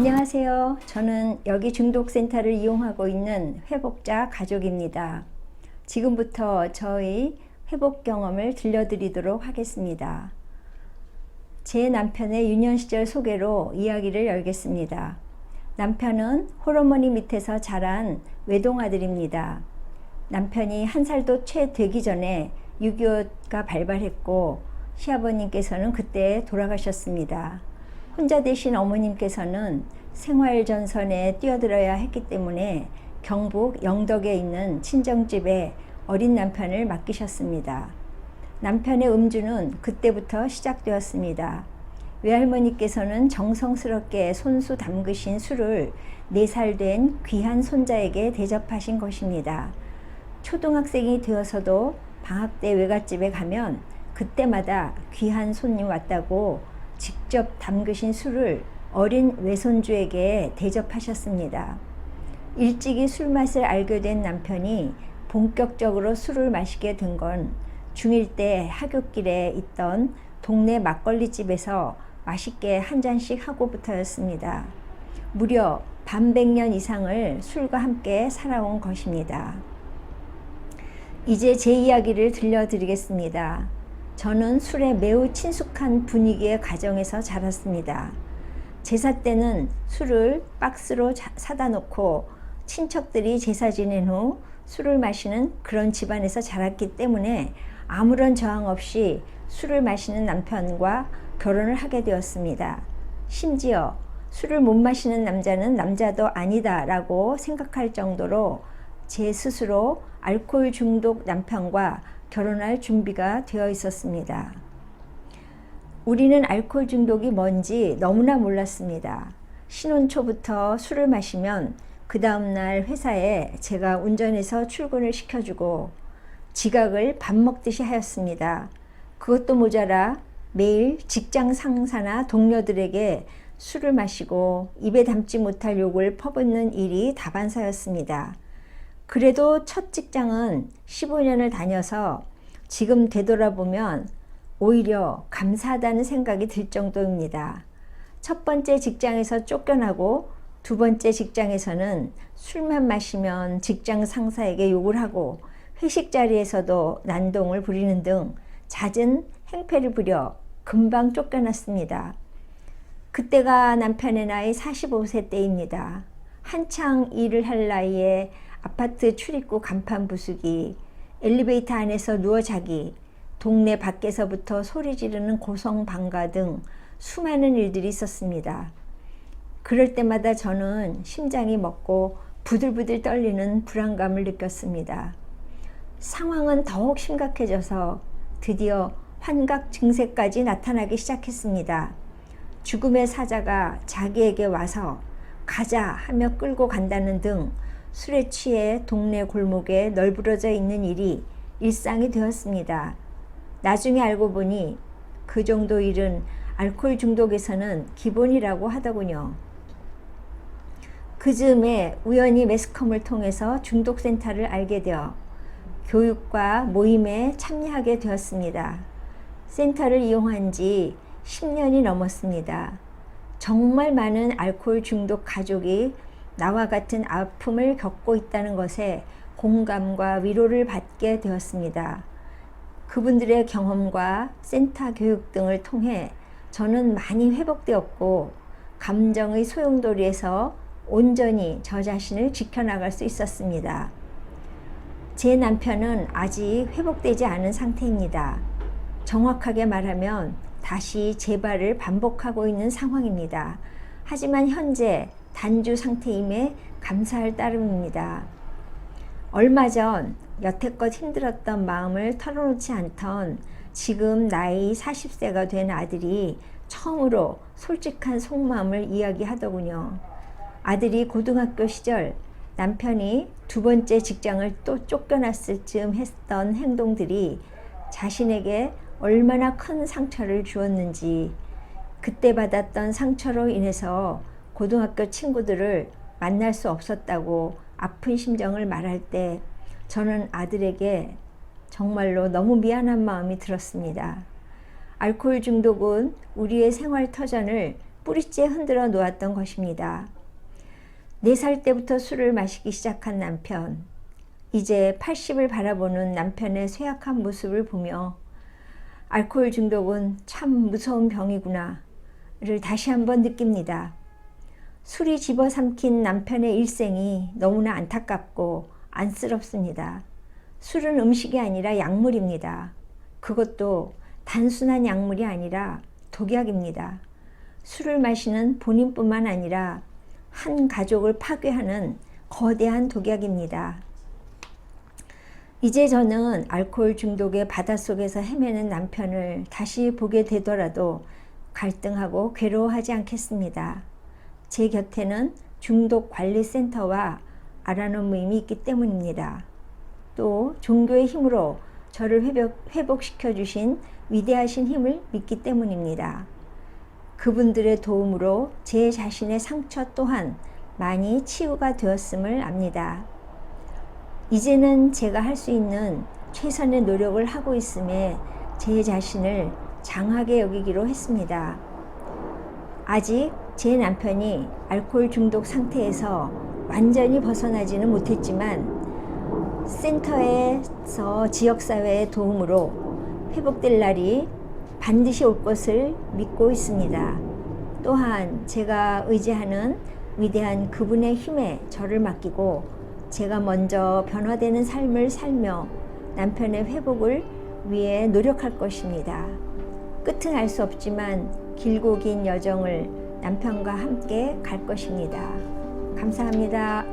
안녕하세요. 저는 여기 중독센터를 이용하고 있는 회복자 가족입니다. 지금부터 저희 회복 경험을 들려드리도록 하겠습니다. 제 남편의 유년 시절 소개로 이야기를 열겠습니다. 남편은 홀어머니 밑에서 자란 외동아들입니다. 남편이 한 살도 채 되기 전에 6.25가 발발했고 시아버님께서는 그때 돌아가셨습니다. 혼자 되신 어머님께서는 생활전선에 뛰어들어야 했기 때문에 경북 영덕에 있는 친정집에 어린 남편을 맡기셨습니다. 남편의 음주는 그때부터 시작되었습니다. 외할머니께서는 정성스럽게 손수 담그신 술을 4살 된 귀한 손자에게 대접하신 것입니다. 초등학생이 되어서도 방학 때 외갓집에 가면 그때마다 귀한 손님 왔다고 직접 담그신 술을 어린 외손주에게 대접하셨습니다. 일찍이 술 맛을 알게 된 남편이 본격적으로 술을 마시게 된 건 중1 때 하굣길에 있던 동네 막걸리집에서 맛있게 한 잔씩 하고부터였습니다. 무려 반백년 이상을 술과 함께 살아온 것입니다. 이제 제 이야기를 들려드리겠습니다. 저는 술에 매우 친숙한 분위기의 가정에서 자랐습니다. 제사 때는 술을 박스로 사다 놓고 친척들이 제사 지낸 후 술을 마시는 그런 집안에서 자랐기 때문에 아무런 저항 없이 술을 마시는 남편과 결혼을 하게 되었습니다. 심지어 술을 못 마시는 남자는 남자도 아니다 라고 생각할 정도로 제 스스로 알코올 중독 남편과 결혼할 준비가 되어 있었습니다. 우리는 알코올 중독이 뭔지 너무나 몰랐습니다. 신혼 초부터 술을 마시면 그 다음날 회사에 제가 운전해서 출근을 시켜주고 지각을 밥 먹듯이 하였습니다. 그것도 모자라 매일 직장 상사나 동료들에게 술을 마시고 입에 담지 못할 욕을 퍼붓는 일이 다반사였습니다. 그래도 첫 직장은 15년을 다녀서 지금 되돌아보면 오히려 감사하다는 생각이 들 정도입니다. 첫 번째 직장에서 쫓겨나고 두 번째 직장에서는 술만 마시면 직장 상사에게 욕을 하고 회식 자리에서도 난동을 부리는 등 잦은 행패를 부려 금방 쫓겨났습니다. 그때가 남편의 나이 45세 때입니다. 한창 일을 할 나이에 아파트 출입구 간판 부수기, 엘리베이터 안에서 누워 자기, 동네 밖에서부터 소리 지르는 고성방가 등 수많은 일들이 있었습니다. 그럴 때마다 저는 심장이 멎고 부들부들 떨리는 불안감을 느꼈습니다. 상황은 더욱 심각해져서 드디어 환각 증세까지 나타나기 시작했습니다. 죽음의 사자가 자기에게 와서 가자 하며 끌고 간다는 등 술에 취해 동네 골목에 널브러져 있는 일이 일상이 되었습니다. 나중에 알고 보니 그 정도 일은 알코올 중독에서는 기본이라고 하더군요. 그 즈음에 우연히 매스컴을 통해서 중독센터를 알게 되어 교육과 모임에 참여하게 되었습니다. 센터를 이용한 지 10년이 넘었습니다. 정말 많은 알코올 중독 가족이 나와 같은 아픔을 겪고 있다는 것에 공감과 위로를 받게 되었습니다. 그분들의 경험과 센터 교육 등을 통해 저는 많이 회복되었고 감정의 소용돌이에서 온전히 저 자신을 지켜나갈 수 있었습니다. 제 남편은 아직 회복되지 않은 상태입니다. 정확하게 말하면 다시 재발을 반복하고 있는 상황입니다. 하지만 현재 단주 상태임에 감사할 따름입니다. 얼마 전 여태껏 힘들었던 마음을 털어놓지 않던 지금 나이 40세가 된 아들이 처음으로 솔직한 속마음을 이야기하더군요. 아들이 고등학교 시절 남편이 두 번째 직장을 또 쫓겨났을 즈음 했던 행동들이 자신에게 얼마나 큰 상처를 주었는지, 그때 받았던 상처로 인해서 고등학교 친구들을 만날 수 없었다고 아픈 심정을 말할 때 저는 아들에게 정말로 너무 미안한 마음이 들었습니다. 알코올 중독은 우리의 생활 터전을 뿌리째 흔들어 놓았던 것입니다. 4살 때부터 술을 마시기 시작한 남편, 이제 80을 바라보는 남편의 쇠약한 모습을 보며 알코올 중독은 참 무서운 병이구나를 다시 한번 느낍니다. 술이 집어삼킨 남편의 일생이 너무나 안타깝고 안쓰럽습니다. 술은 음식이 아니라 약물입니다. 그것도 단순한 약물이 아니라 독약입니다. 술을 마시는 본인뿐만 아니라 한 가족을 파괴하는 거대한 독약입니다. 이제 저는 알코올 중독의 바닷속에서 헤매는 남편을 다시 보게 되더라도 갈등하고 괴로워하지 않겠습니다. 제 곁에는 중독관리센터와 아라논 모임이 있기 때문입니다. 또 종교의 힘으로 저를 회복시켜 주신 위대하신 힘을 믿기 때문입니다. 그분들의 도움으로 제 자신의 상처 또한 많이 치유가 되었음을 압니다. 이제는 제가 할 수 있는 최선의 노력을 하고 있음에 제 자신을 장하게 여기기로 했습니다. 아직 제 남편이 알코올 중독 상태에서 완전히 벗어나지는 못했지만 센터에서 지역사회의 도움으로 회복될 날이 반드시 올 것을 믿고 있습니다. 또한 제가 의지하는 위대한 그분의 힘에 저를 맡기고 제가 먼저 변화되는 삶을 살며 남편의 회복을 위해 노력할 것입니다. 끝은 알 수 없지만 길고 긴 여정을 남편과 함께 갈 것입니다. 감사합니다.